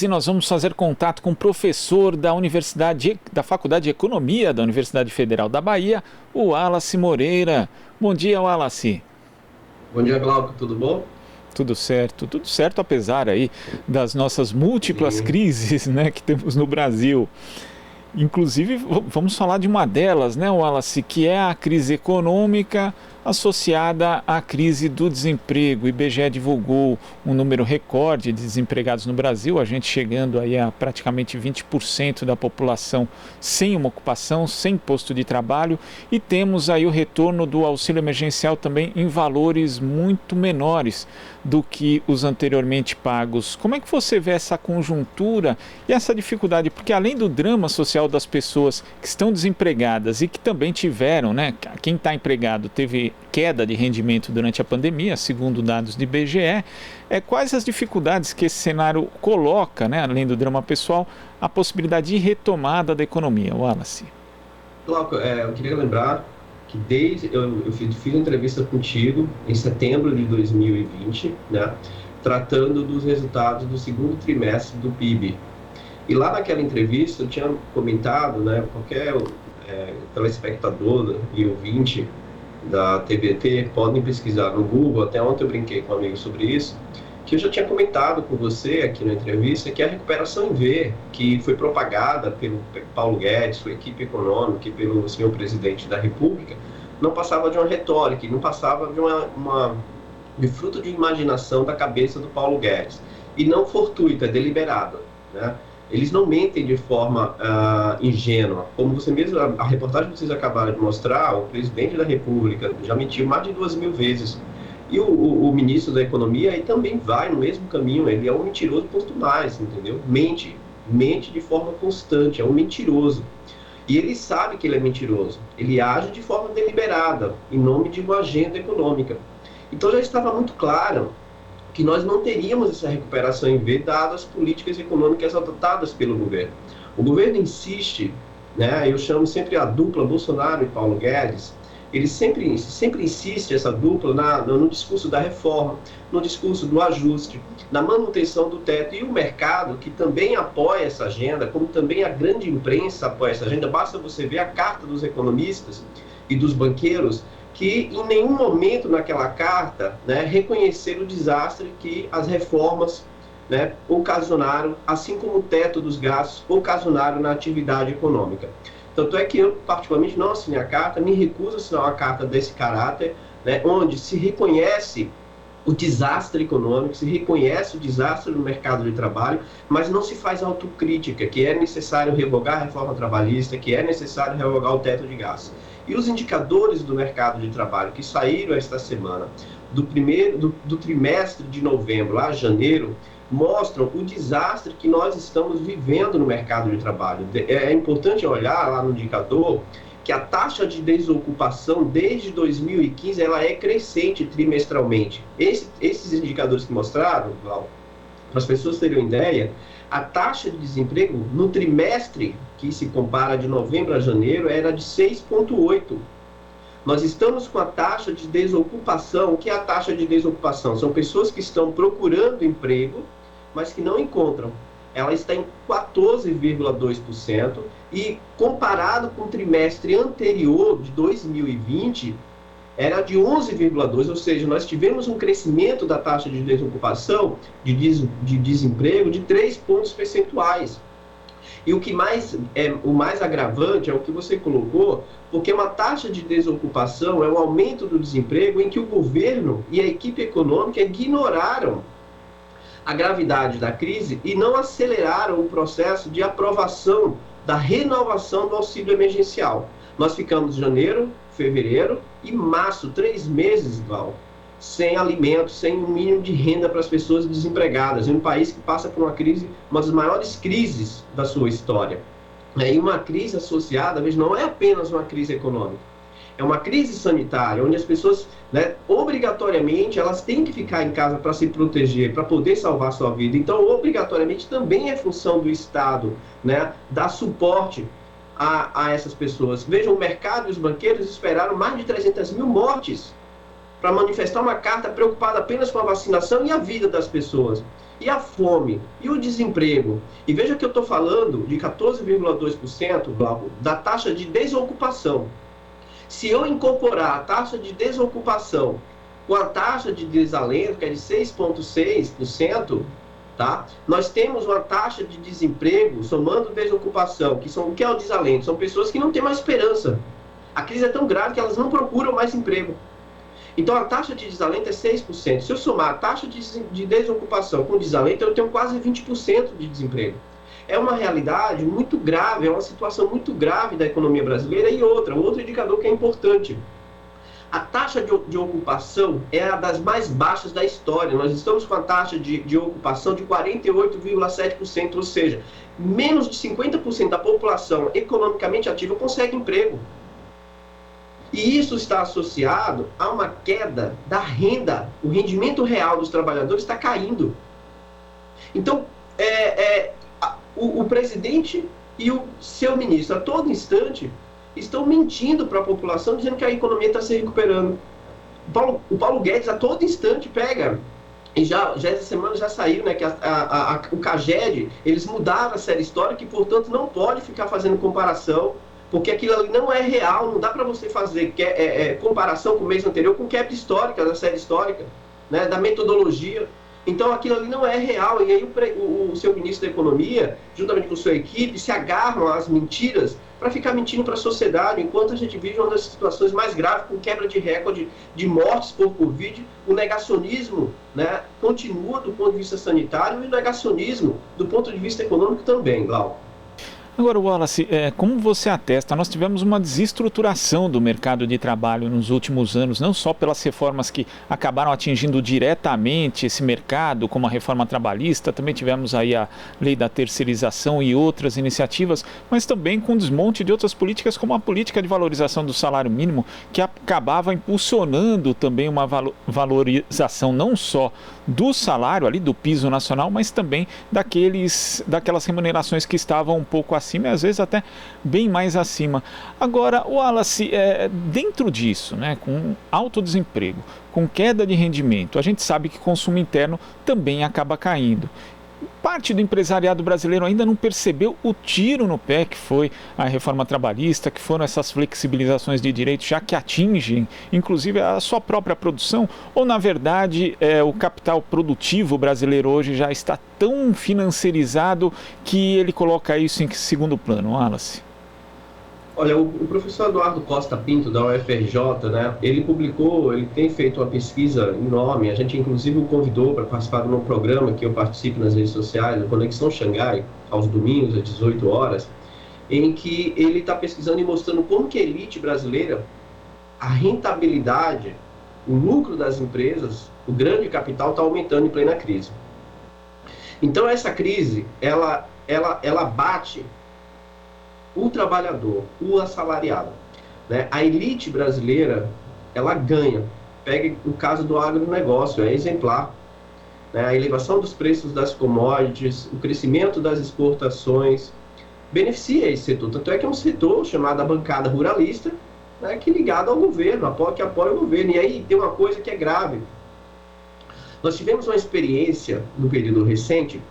e nós vamos fazer contato com o professor da Faculdade de Economia da Universidade Federal da Bahia, o Wallace Moreira. Bom dia, Wallace. Bom dia, Glauco, tudo bom? Tudo certo, apesar aí das nossas múltiplas crises, né, que temos no Brasil. Inclusive, vamos falar de uma delas, né, Wallace, que é a crise econômica associada à crise do desemprego. O IBGE divulgou um número recorde de desempregados no Brasil, a gente chegando aí a praticamente 20% da população sem uma ocupação, sem posto de trabalho, e temos aí o retorno do auxílio emergencial também em valores muito menores do que os anteriormente pagos. Como é que você vê essa conjuntura e essa dificuldade? Porque além do drama social das pessoas que estão desempregadas e que também tiveram, né, quem está empregado teve queda de rendimento durante a pandemia, segundo dados do IBGE, quais as dificuldades que esse cenário coloca, né, além do drama pessoal, a possibilidade de retomada da economia, Wallace? Glauco, eu queria lembrar que eu fiz entrevista contigo em setembro de 2020, né, tratando dos resultados do segundo trimestre do PIB. E lá naquela entrevista eu tinha comentado, né, qualquer telespectador e ouvinte da TVT podem pesquisar no Google, até ontem eu brinquei com um amigo sobre isso, que eu já tinha comentado com você aqui na entrevista que a recuperação em V, que foi propagada pelo Paulo Guedes, sua equipe econômica e pelo senhor presidente da República, não passava de uma retórica, não passava de fruto de imaginação da cabeça do Paulo Guedes, e não fortuita, deliberada, né? Eles não mentem de forma ingênua. Como você mesmo, a reportagem que vocês acabaram de mostrar, o presidente da República já mentiu mais de 2.000 vezes. E o ministro da Economia aí também vai no mesmo caminho. Ele é um mentiroso posto mais, entendeu? Mente de forma constante, é um mentiroso. E ele sabe que ele é mentiroso. Ele age de forma deliberada, em nome de uma agenda econômica. Então já estava muito claro que nós não teríamos essa recuperação em V, dadas as políticas econômicas adotadas pelo governo. O governo insiste, né, eu chamo sempre a dupla Bolsonaro e Paulo Guedes, ele sempre insiste, essa dupla, no discurso da reforma, no discurso do ajuste, na manutenção do teto, e o mercado, que também apoia essa agenda, como também a grande imprensa apoia essa agenda. Basta você ver a carta dos economistas e dos banqueiros, que em nenhum momento naquela carta, né, reconheceram o desastre que as reformas, né, ocasionaram, assim como o teto dos gastos ocasionaram na atividade econômica. Tanto é que eu, particularmente, não assinei a carta, me recuso a assinar uma carta desse caráter, né, onde se reconhece o desastre econômico, se reconhece o desastre no mercado de trabalho, mas não se faz autocrítica, que é necessário revogar a reforma trabalhista, que é necessário revogar o teto de gastos. E os indicadores do mercado de trabalho que saíram esta semana, do trimestre de novembro a janeiro, mostram o desastre que nós estamos vivendo no mercado de trabalho. É importante olhar lá no indicador que a taxa de desocupação desde 2015 ela é crescente trimestralmente. Esses indicadores que mostraram, para as pessoas terem uma ideia, a taxa de desemprego no trimestre, que se compara de novembro a janeiro, era de 6,8%. Nós estamos com a taxa de desocupação. O que é a taxa de desocupação? São pessoas que estão procurando emprego, mas que não encontram. Ela está em 14,2%, e comparado com o trimestre anterior, de 2020, era de 11,2%, ou seja, nós tivemos um crescimento da taxa de desocupação, de desemprego, de 3 pontos percentuais. E o mais agravante é o que você colocou, porque uma taxa de desocupação é um aumento do desemprego em que o governo e a equipe econômica ignoraram a gravidade da crise e não aceleraram o processo de aprovação da renovação do auxílio emergencial. Nós ficamos janeiro, fevereiro e março, 3 meses, Val, sem alimentos, sem um mínimo de renda para as pessoas desempregadas, em um país que passa por uma crise, uma das maiores crises da sua história. E uma crise associada, veja, não é apenas uma crise econômica, é uma crise sanitária, onde as pessoas, né, obrigatoriamente, elas têm que ficar em casa para se proteger, para poder salvar sua vida. Então, obrigatoriamente, também é função do Estado, né, dar suporte a essas pessoas. Vejam, o mercado e os banqueiros esperaram mais de 300 mil mortes para manifestar uma carta preocupada apenas com a vacinação e a vida das pessoas. E a fome? E o desemprego? E veja que eu estou falando de 14,2%, Glauco, da taxa de desocupação. Se eu incorporar a taxa de desocupação com a taxa de desalento, que é de 6,6%, tá? Nós temos uma taxa de desemprego, somando desocupação, o que é o desalento? São pessoas que não têm mais esperança. A crise é tão grave que elas não procuram mais emprego. Então, a taxa de desalento é 6%. Se eu somar a taxa de desocupação com desalento, eu tenho quase 20% de desemprego. É uma realidade muito grave, é uma situação muito grave da economia brasileira. E outro indicador que é importante. A taxa de ocupação é a das mais baixas da história. Nós estamos com a taxa de ocupação de 48,7%, ou seja, menos de 50% da população economicamente ativa consegue emprego. E isso está associado a uma queda da renda. O rendimento real dos trabalhadores está caindo. Então, o presidente e o seu ministro, a todo instante, estão mentindo para a população, dizendo que a economia está se recuperando. O Paulo Guedes, a todo instante, pega, e já essa semana já saiu, né, que o CAGED, eles mudaram a série histórica e, portanto, não pode ficar fazendo comparação, porque aquilo ali não é real, não dá para você fazer comparação com o mês anterior com quebra histórica, da série histórica, né, da metodologia. Então, aquilo ali não é real. E aí o seu ministro da Economia, juntamente com sua equipe, se agarram às mentiras para ficar mentindo para a sociedade, enquanto a gente vive uma das situações mais graves, com quebra de recorde de mortes por Covid. O negacionismo, né, continua do ponto de vista sanitário e o negacionismo do ponto de vista econômico também, Glauco. Agora, Wallace, como você atesta, nós tivemos uma desestruturação do mercado de trabalho nos últimos anos, não só pelas reformas que acabaram atingindo diretamente esse mercado, como a reforma trabalhista, também tivemos aí a lei da terceirização e outras iniciativas, mas também com o desmonte de outras políticas, como a política de valorização do salário mínimo, que acabava impulsionando também uma valorização não só do salário ali, do piso nacional, mas também daquelas remunerações que estavam um pouco acima e às vezes até bem mais acima. Agora, Wallace, dentro disso, né, com alto desemprego, com queda de rendimento, a gente sabe que o consumo interno também acaba caindo. Parte do empresariado brasileiro ainda não percebeu o tiro no pé que foi a reforma trabalhista, que foram essas flexibilizações de direitos, já que atingem, inclusive, a sua própria produção, ou, na verdade, o capital produtivo brasileiro hoje já está tão financiarizado que ele coloca isso em segundo plano, Wallace? Olha, o professor Eduardo Costa Pinto, da UFRJ, né, ele tem feito uma pesquisa enorme, a gente inclusive o convidou para participar de um programa que eu participo nas redes sociais, o Conexão Xangai, aos domingos, às 18 horas, em que ele está pesquisando e mostrando como que a elite brasileira, a rentabilidade, o lucro das empresas, o grande capital está aumentando em plena crise. Então essa crise, ela bate o trabalhador, o assalariado, né? A elite brasileira, ela ganha. Pega o caso do agronegócio, é exemplar, né? A elevação dos preços das commodities, o crescimento das exportações, beneficia esse setor. Tanto é que é um setor chamado a bancada ruralista, né, que é ligado ao governo, que apoia o governo. E aí tem uma coisa que é grave. Nós tivemos uma experiência, no período recente,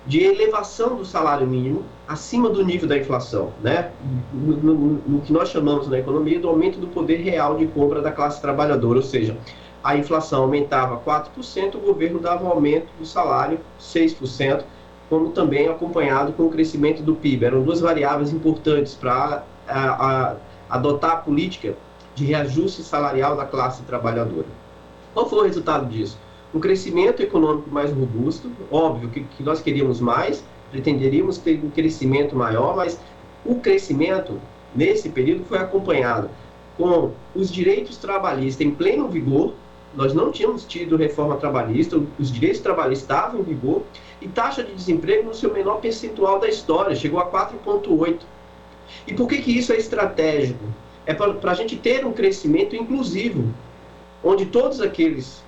de elevação do salário mínimo acima do nível da inflação, né? No que nós chamamos na economia do aumento do poder real de compra da classe trabalhadora, ou seja, a inflação aumentava 4%, o governo dava um aumento do salário 6%, como também acompanhado com o crescimento do PIB. Eram duas variáveis importantes para adotar a política de reajuste salarial da classe trabalhadora. Qual foi o resultado disso? Um crescimento econômico mais robusto, óbvio que nós queríamos mais, pretenderíamos ter um crescimento maior, mas o crescimento, nesse período, foi acompanhado com os direitos trabalhistas em pleno vigor. Nós não tínhamos tido reforma trabalhista, os direitos trabalhistas estavam em vigor, e taxa de desemprego no seu menor percentual da história, chegou a 4,8%. E por que isso é estratégico? É para a gente ter um crescimento inclusivo, onde todos aqueles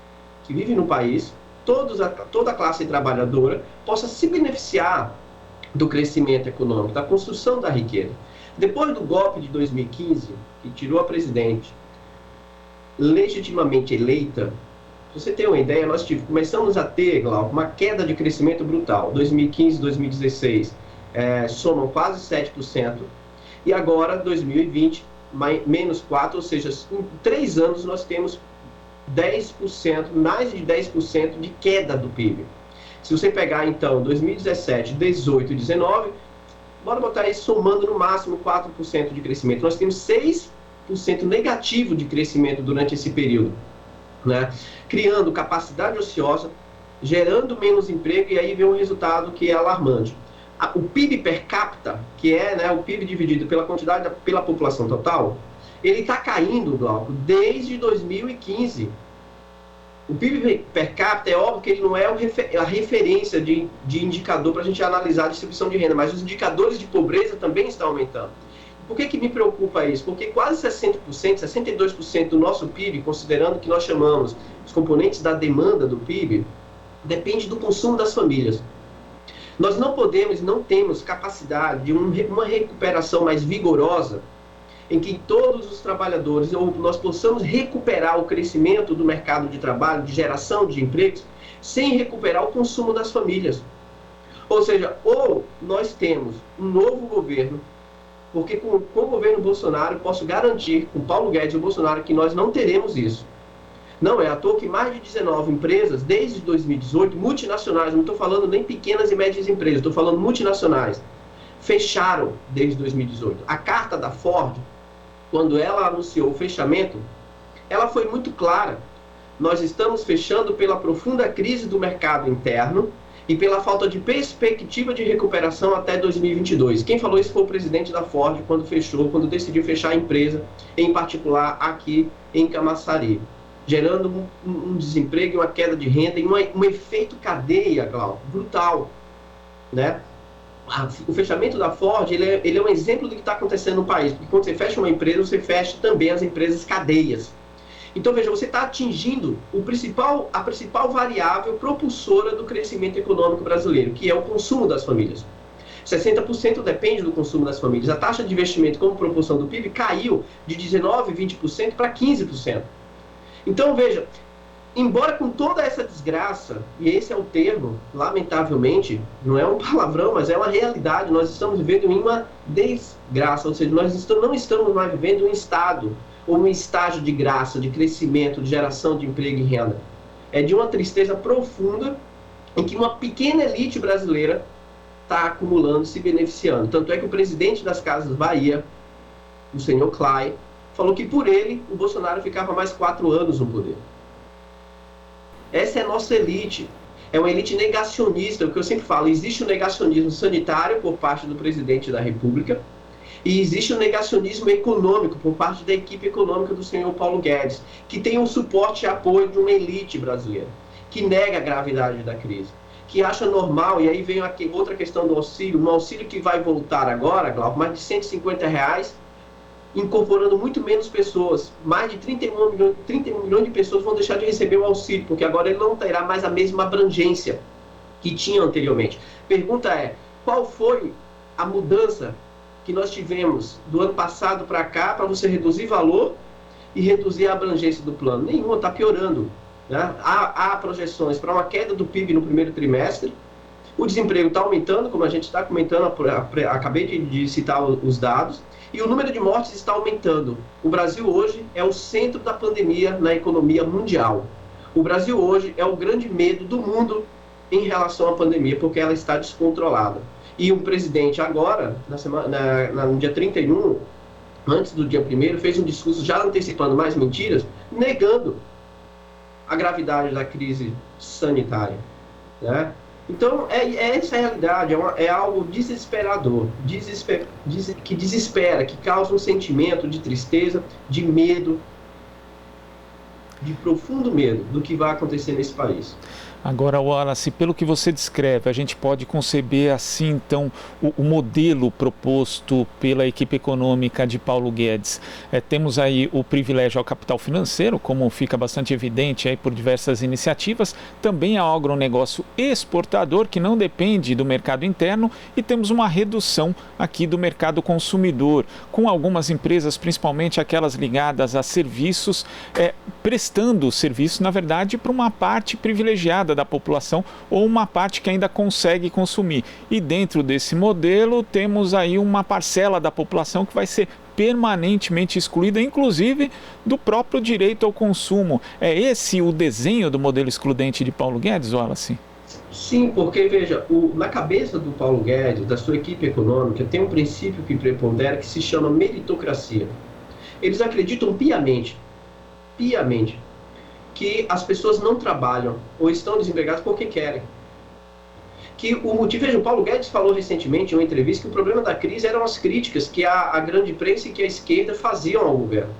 que vivem no país, toda a classe trabalhadora, possa se beneficiar do crescimento econômico, da construção da riqueza. Depois do golpe de 2015, que tirou a presidente legitimamente eleita, você ter uma ideia, nós começamos a ter, Glauco, uma queda de crescimento brutal. 2015, 2016 somam quase 7%, e agora, 2020, menos 4%, ou seja, em 3 anos nós temos 10%, mais de 10% de queda do PIB. Se você pegar, então, 2017, 18 e 19, bora botar aí somando no máximo 4% de crescimento. Nós temos 6% negativo de crescimento durante esse período, né? Criando capacidade ociosa, gerando menos emprego, e aí vem um resultado que é alarmante. O PIB per capita, que é, né, o PIB dividido pela quantidade, pela população total, ele está caindo, Glauco, desde 2015. O PIB per capita, é óbvio que ele não é a referência de indicador para a gente analisar a distribuição de renda, mas os indicadores de pobreza também estão aumentando. Por que me preocupa isso? Porque quase 60%, 62% do nosso PIB, considerando que nós chamamos os componentes da demanda do PIB, depende do consumo das famílias. Nós não podemos, não temos capacidade de uma recuperação mais vigorosa em que todos os trabalhadores, ou nós possamos recuperar o crescimento do mercado de trabalho, de geração de empregos, sem recuperar o consumo das famílias. Ou seja, ou nós temos um novo governo, porque com o governo Bolsonaro eu posso garantir, com Paulo Guedes e o Bolsonaro, que nós não teremos isso. Não é à toa que mais de 19 empresas, desde 2018, multinacionais, não estou falando nem pequenas e médias empresas, estou falando multinacionais, fecharam desde 2018. A carta da Ford, quando ela anunciou o fechamento, ela foi muito clara. Nós estamos fechando pela profunda crise do mercado interno e pela falta de perspectiva de recuperação até 2022. Quem falou isso foi o presidente da Ford quando decidiu fechar a empresa, em particular aqui em Camaçari, gerando um desemprego e uma queda de renda e um efeito cadeia, Glauco, brutal, né? O fechamento da Ford, ele é um exemplo do que está acontecendo no país, porque quando você fecha uma empresa, você fecha também as empresas cadeias. Então, veja, você está atingindo a principal variável propulsora do crescimento econômico brasileiro, que é o consumo das famílias. 60% depende do consumo das famílias. A taxa de investimento como proporção do PIB caiu de 19%, 20% para 15%. Então, veja, embora com toda essa desgraça, e esse é o termo, lamentavelmente, não é um palavrão, mas é uma realidade, nós estamos vivendo em uma desgraça, ou seja, nós não estamos mais vivendo um estado, ou um estágio de graça, de crescimento, de geração de emprego e renda. É de uma tristeza profunda em que uma pequena elite brasileira está acumulando, se beneficiando. Tanto é que o presidente das Casas Bahia, o senhor Clay, falou que por ele o Bolsonaro ficava mais 4 anos no poder. Essa é a nossa elite. É uma elite negacionista, o que eu sempre falo, existe o negacionismo sanitário por parte do presidente da República e existe o negacionismo econômico por parte da equipe econômica do senhor Paulo Guedes, que tem o suporte e apoio de uma elite brasileira, que nega a gravidade da crise, que acha normal, e aí vem outra questão do auxílio, um auxílio que vai voltar agora, Glauco, mais de R$150, incorporando muito menos pessoas. Mais de 31 milhões de pessoas vão deixar de receber o auxílio, porque agora ele não terá mais a mesma abrangência que tinha anteriormente. Pergunta é, qual foi a mudança que nós tivemos do ano passado para cá para você reduzir valor e reduzir a abrangência do plano? Nenhuma, está piorando, né? Há projeções para uma queda do PIB no primeiro trimestre, o desemprego está aumentando, como a gente está comentando, acabei de citar os dados, e o número de mortes está aumentando. O Brasil hoje é o centro da pandemia na economia mundial. O Brasil hoje é o grande medo do mundo em relação à pandemia, porque ela está descontrolada. E o presidente agora, no dia 31, antes do dia 1º, fez um discurso já antecipando mais mentiras, negando a gravidade da crise sanitária, né? Então, essa é a realidade, é algo desesperador, que desespera, que causa um sentimento de tristeza, de medo, de profundo medo do que vai acontecer nesse país. Agora, Wallace, pelo que você descreve, a gente pode conceber assim, então, o modelo proposto pela equipe econômica de Paulo Guedes. Temos aí o privilégio ao capital financeiro, como fica bastante evidente aí por diversas iniciativas, também ao agronegócio exportador, que não depende do mercado interno, e temos uma redução aqui do mercado consumidor, com algumas empresas, principalmente aquelas ligadas a serviços, prestando serviço, na verdade, para uma parte privilegiada da população ou uma parte que ainda consegue consumir. E dentro desse modelo temos aí uma parcela da população que vai ser permanentemente excluída, inclusive do próprio direito ao consumo. É esse o desenho do modelo excludente de Paulo Guedes, Wallace? Sim, porque, veja, na cabeça do Paulo Guedes, da sua equipe econômica, tem um princípio que prepondera que se chama meritocracia. Eles acreditam piamente, que as pessoas não trabalham ou estão desempregadas porque querem. Que o motivo, veja, o Paulo Guedes falou recentemente em uma entrevista que o problema da crise eram as críticas que a grande imprensa e que a esquerda faziam ao governo.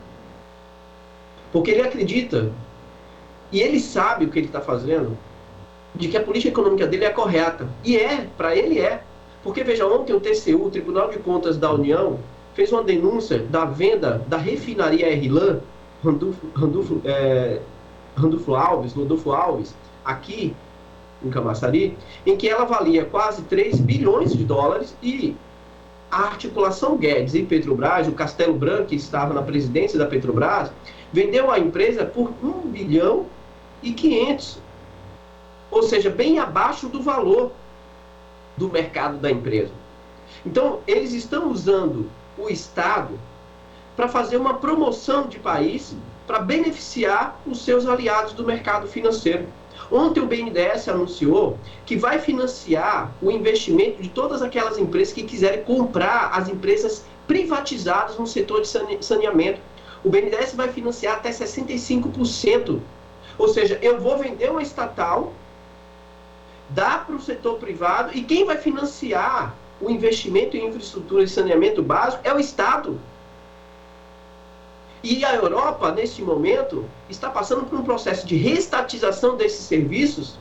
Porque ele acredita, e ele sabe o que ele está fazendo, de que a política econômica dele é correta. E para ele é. Porque, veja, ontem o TCU, o Tribunal de Contas da União, fez uma denúncia da venda da refinaria RLAM, Rodolfo Alves, aqui em Camaçari, em que ela valia quase 3 bilhões de dólares e a articulação Guedes e Petrobras, o Castelo Branco, que estava na presidência da Petrobras, vendeu a empresa por 1 bilhão e 500, ou seja, bem abaixo do valor do mercado da empresa. Então, eles estão usando o Estado para fazer uma promoção de país para beneficiar os seus aliados do mercado financeiro. Ontem o BNDES anunciou que vai financiar o investimento de todas aquelas empresas que quiserem comprar as empresas privatizadas no setor de saneamento. O BNDES vai financiar até 65%. Ou seja, eu vou vender uma estatal, dar para o setor privado, e quem vai financiar o investimento em infraestrutura de saneamento básico é o Estado. E a Europa, neste momento, está passando por um processo de reestatização desses serviços,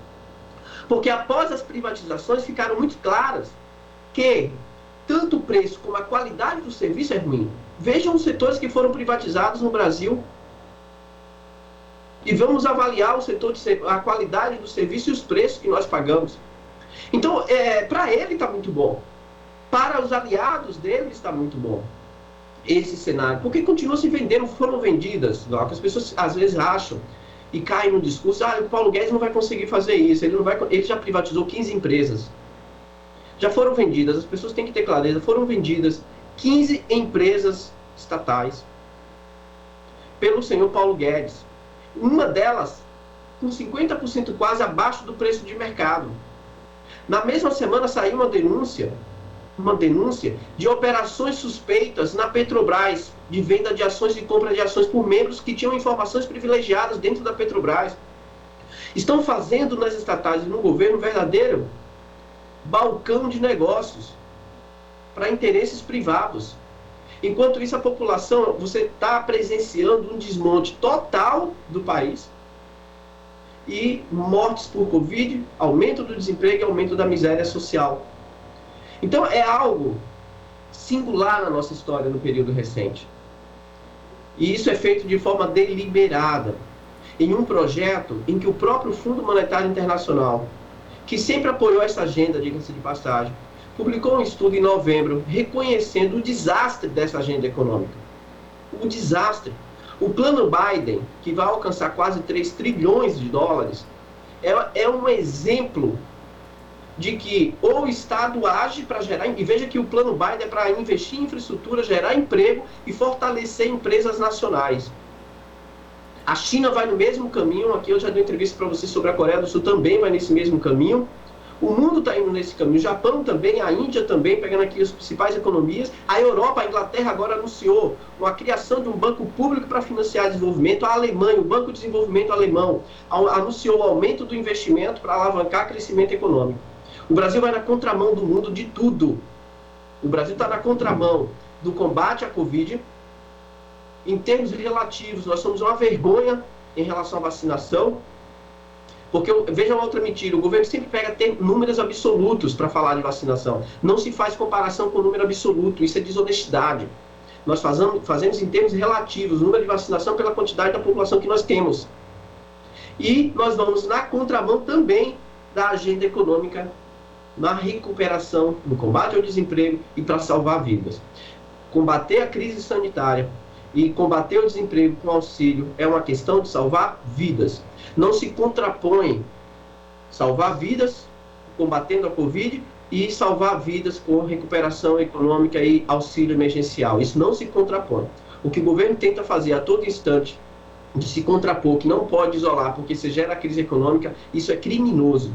porque após as privatizações ficaram muito claras que tanto o preço como a qualidade do serviço é ruim. Vejam os setores que foram privatizados no Brasil e vamos avaliar o setor a qualidade do serviço e os preços que nós pagamos. Então, para ele está muito bom. Para os aliados dele está muito bom esse cenário, porque continua se vendendo, foram vendidas, que as pessoas às vezes acham e caem no discurso, o Paulo Guedes não vai conseguir fazer isso, ele já privatizou 15 empresas, já foram vendidas, as pessoas têm que ter clareza, foram vendidas 15 empresas estatais pelo senhor Paulo Guedes, uma delas com 50% quase abaixo do preço de mercado. Na mesma semana saiu uma denúncia de operações suspeitas na Petrobras, de venda de ações e compra de ações por membros que tinham informações privilegiadas dentro da Petrobras. Estão fazendo nas estatais e no governo um verdadeiro balcão de negócios para interesses privados. Enquanto isso, a população, você está presenciando um desmonte total do país e mortes por Covid, aumento do desemprego e aumento da miséria social. Então, é algo singular na nossa história no período recente. E isso é feito de forma deliberada, em um projeto em que o próprio Fundo Monetário Internacional, que sempre apoiou essa agenda, diga-se de passagem, publicou um estudo em novembro reconhecendo o desastre dessa agenda econômica. O desastre. O plano Biden, que vai alcançar quase 3 trilhões de dólares, é um exemplo de que ou o Estado age para gerar, e veja que o plano Biden é para investir em infraestrutura, gerar emprego e fortalecer empresas nacionais. A China vai no mesmo caminho, aqui eu já dei entrevista para vocês sobre a Coreia do Sul, também vai nesse mesmo caminho. O mundo está indo nesse caminho, o Japão também, a Índia também, pegando aqui as principais economias. A Europa, a Inglaterra agora anunciou a criação de um banco público para financiar desenvolvimento. A Alemanha, o Banco de Desenvolvimento Alemão, anunciou o aumento do investimento para alavancar crescimento econômico. O Brasil vai na contramão do mundo de tudo. O Brasil está na contramão do combate à Covid. Em termos relativos, nós somos uma vergonha em relação à vacinação. Porque, veja uma outra mentira, o governo sempre pega números absolutos para falar de vacinação. Não se faz comparação com o número absoluto, isso é desonestidade. Nós fazemos em termos relativos, o número de vacinação pela quantidade da população que nós temos. E nós vamos na contramão também da agenda econômica, na recuperação, no combate ao desemprego e para salvar vidas. Combater a crise sanitária e combater o desemprego com auxílio é uma questão de salvar vidas. Não se contrapõe salvar vidas combatendo a Covid e salvar vidas com recuperação econômica e auxílio emergencial. Isso não se contrapõe. O que o governo tenta fazer a todo instante de se contrapor, que não pode isolar porque se gera a crise econômica, isso é criminoso,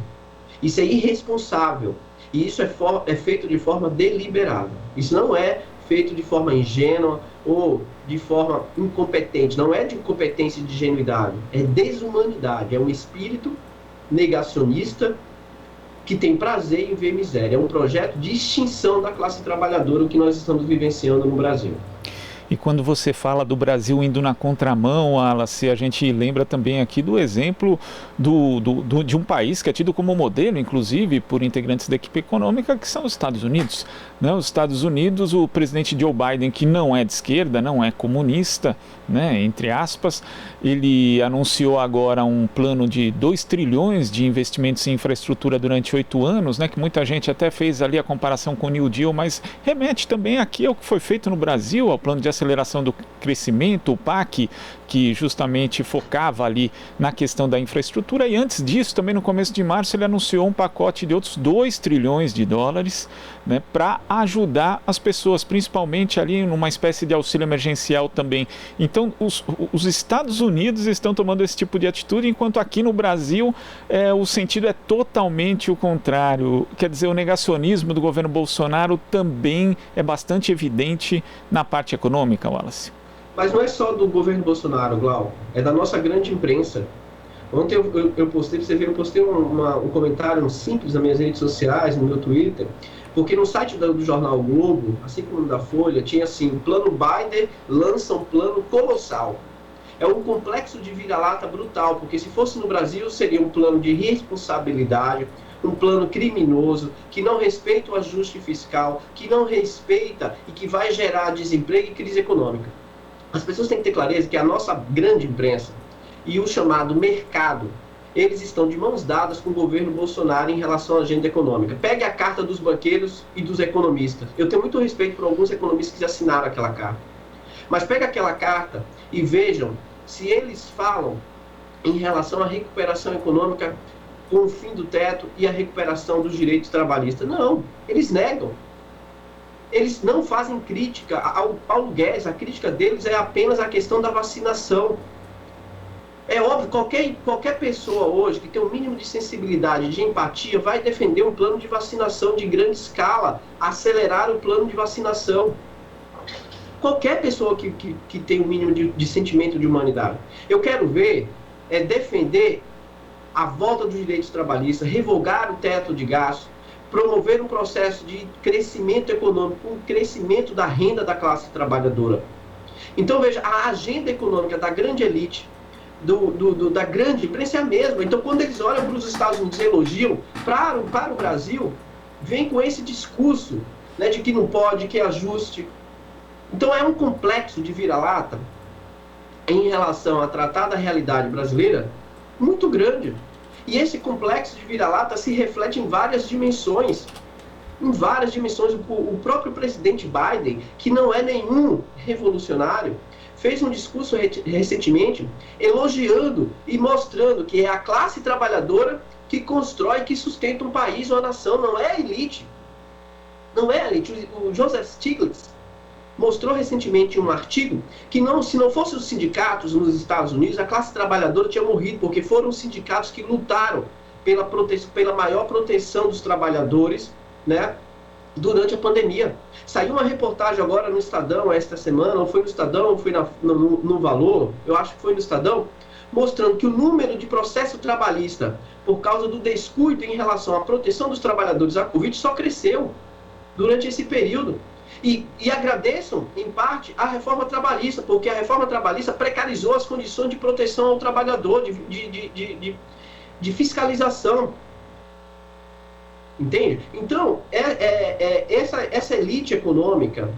isso é irresponsável e isso é feito de forma deliberada. Isso não é feito de forma ingênua ou de forma incompetente, não é de incompetência e de ingenuidade, é desumanidade, é um espírito negacionista que tem prazer em ver miséria. É um projeto de extinção da classe trabalhadora, o que nós estamos vivenciando no Brasil. E quando você fala do Brasil indo na contramão, Wallace, a gente lembra também aqui do exemplo de um país que é tido como modelo, inclusive, por integrantes da equipe econômica, que são os Estados Unidos. Né? Os Estados Unidos, o presidente Joe Biden, que não é de esquerda, não é comunista, né, entre aspas, ele anunciou agora um plano de 2 trilhões de investimentos em infraestrutura durante 8 anos, né, que muita gente até fez ali a comparação com o New Deal, mas remete também aqui ao que foi feito no Brasil, ao plano de aceleração do crescimento, o PAC, que justamente focava ali na questão da infraestrutura, e antes disso, também no começo de março, ele anunciou um pacote de outros 2 trilhões de dólares, né, para ajudar as pessoas, principalmente ali numa espécie de auxílio emergencial também. Então, os Estados Unidos estão tomando esse tipo de atitude, enquanto aqui no Brasil o sentido é totalmente o contrário. Quer dizer, o negacionismo do governo Bolsonaro também é bastante evidente na parte econômica, Wallace. Mas não é só do governo Bolsonaro, Glau, é da nossa grande imprensa. Ontem eu postei, pra você ver, eu postei um comentário simples nas minhas redes sociais, no meu Twitter, porque no site do jornal o Globo, assim como no da Folha, tinha assim, o plano Biden lança um plano colossal. É um complexo de vira-lata brutal, porque se fosse no Brasil seria um plano de irresponsabilidade, um plano criminoso, que não respeita o ajuste fiscal, que não respeita e que vai gerar desemprego e crise econômica. As pessoas têm que ter clareza que a nossa grande imprensa e o chamado mercado, eles estão de mãos dadas com o governo Bolsonaro em relação à agenda econômica. Pegue a carta dos banqueiros e dos economistas. Eu tenho muito respeito por alguns economistas que assinaram aquela carta. Mas pegue aquela carta e vejam se eles falam em relação à recuperação econômica com o fim do teto e a recuperação dos direitos trabalhistas. Não, eles negam. Eles não fazem crítica ao Paulo Guedes, a crítica deles é apenas a questão da vacinação. É óbvio, qualquer pessoa hoje que tem um mínimo de sensibilidade, de empatia, vai defender um plano de vacinação de grande escala, acelerar o plano de vacinação. Qualquer pessoa que tem um mínimo de sentimento de humanidade. Eu quero ver defender a volta dos direitos trabalhistas, revogar o teto de gastos, promover um processo de crescimento econômico, um crescimento da renda da classe trabalhadora. Então, veja, a agenda econômica da grande elite, da grande imprensa é a mesma. Então, quando eles olham para os Estados Unidos e elogiam, para o Brasil, vem com esse discurso, né, de que não pode, que é ajuste. Então, é um complexo de vira-lata em relação a tratar da realidade brasileira muito grande. E esse complexo de vira-lata se reflete em várias dimensões. Em várias dimensões. O próprio presidente Biden, que não é nenhum revolucionário, fez um discurso recentemente elogiando e mostrando que é a classe trabalhadora que constrói, que sustenta um país ou uma nação, não é a elite. Não é a elite. O Joseph Stiglitz mostrou recentemente um artigo que se não fossem os sindicatos nos Estados Unidos, a classe trabalhadora tinha morrido, porque foram os sindicatos que lutaram pela maior proteção dos trabalhadores, né, durante a pandemia. Saiu uma reportagem agora no Estadão, esta semana, ou foi no Estadão, ou foi no Valor, eu acho que foi no Estadão, mostrando que o número de processo trabalhista, por causa do descuido em relação à proteção dos trabalhadores à Covid, só cresceu durante esse período. E agradeçam, em parte, a reforma trabalhista, porque a reforma trabalhista precarizou as condições de proteção ao trabalhador, de fiscalização. Entende? Então, essa elite econômica,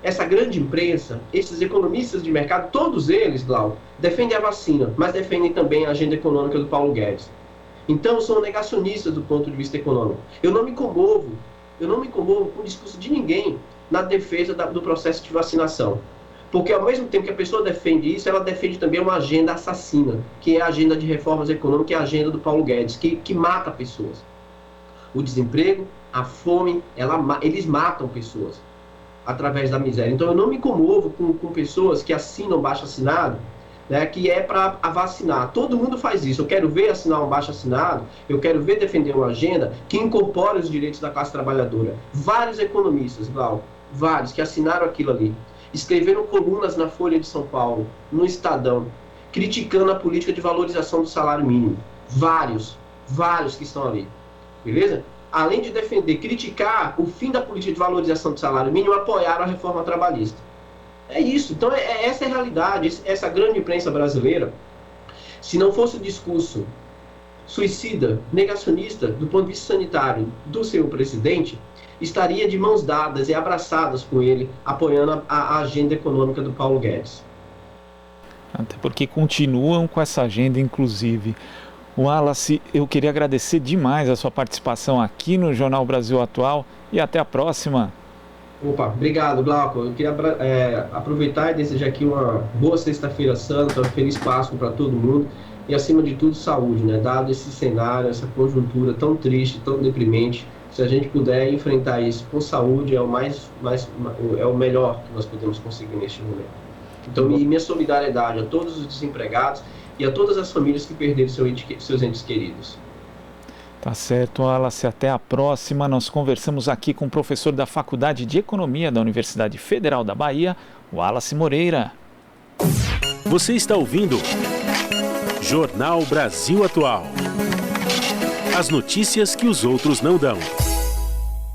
essa grande imprensa, esses economistas de mercado, todos eles, Glauco, defendem a vacina, mas defendem também a agenda econômica do Paulo Guedes. Então, são negacionistas do ponto de vista econômico. Eu não me comovo com o discurso de ninguém na defesa do processo de vacinação. Porque, ao mesmo tempo que a pessoa defende isso, ela defende também uma agenda assassina, que é a agenda de reformas econômicas, que é a agenda do Paulo Guedes, que mata pessoas. O desemprego, a fome, eles matam pessoas através da miséria. Então, eu não me comovo com pessoas que assinam baixo-assinado, né, que é para vacinar. Todo mundo faz isso. Eu quero ver assinar um baixo-assinado, eu quero ver defender uma agenda que incorpore os direitos da classe trabalhadora. Vários economistas, Glauco, vários, que assinaram aquilo ali. Escreveram colunas na Folha de São Paulo, no Estadão, criticando a política de valorização do salário mínimo. Vários que estão ali. Beleza? Além de defender, criticar o fim da política de valorização do salário mínimo, apoiaram a reforma trabalhista. É isso. Então, essa é a realidade. Essa grande imprensa brasileira, se não fosse o discurso suicida, negacionista, do ponto de vista sanitário do seu presidente, estaria de mãos dadas e abraçadas com ele, apoiando a agenda econômica do Paulo Guedes. Até porque continuam com essa agenda, inclusive. Wallace, eu queria agradecer demais a sua participação aqui no Jornal Brasil Atual e até a próxima. Opa, obrigado, Glauco. Eu queria aproveitar e desejar aqui uma boa sexta-feira santa, um feliz Páscoa para todo mundo e, acima de tudo, saúde, né? Dado esse cenário, essa conjuntura tão triste, tão deprimente, se a gente puder enfrentar isso com saúde, é o melhor que nós podemos conseguir neste momento. Então, minha solidariedade a todos os desempregados e a todas as famílias que perderam seus entes queridos. Tá certo, Wallace. Até a próxima. Nós conversamos aqui com o professor da Faculdade de Economia da Universidade Federal da Bahia, Wallace Moreira. Você está ouvindo Jornal Brasil Atual. As notícias que os outros não dão.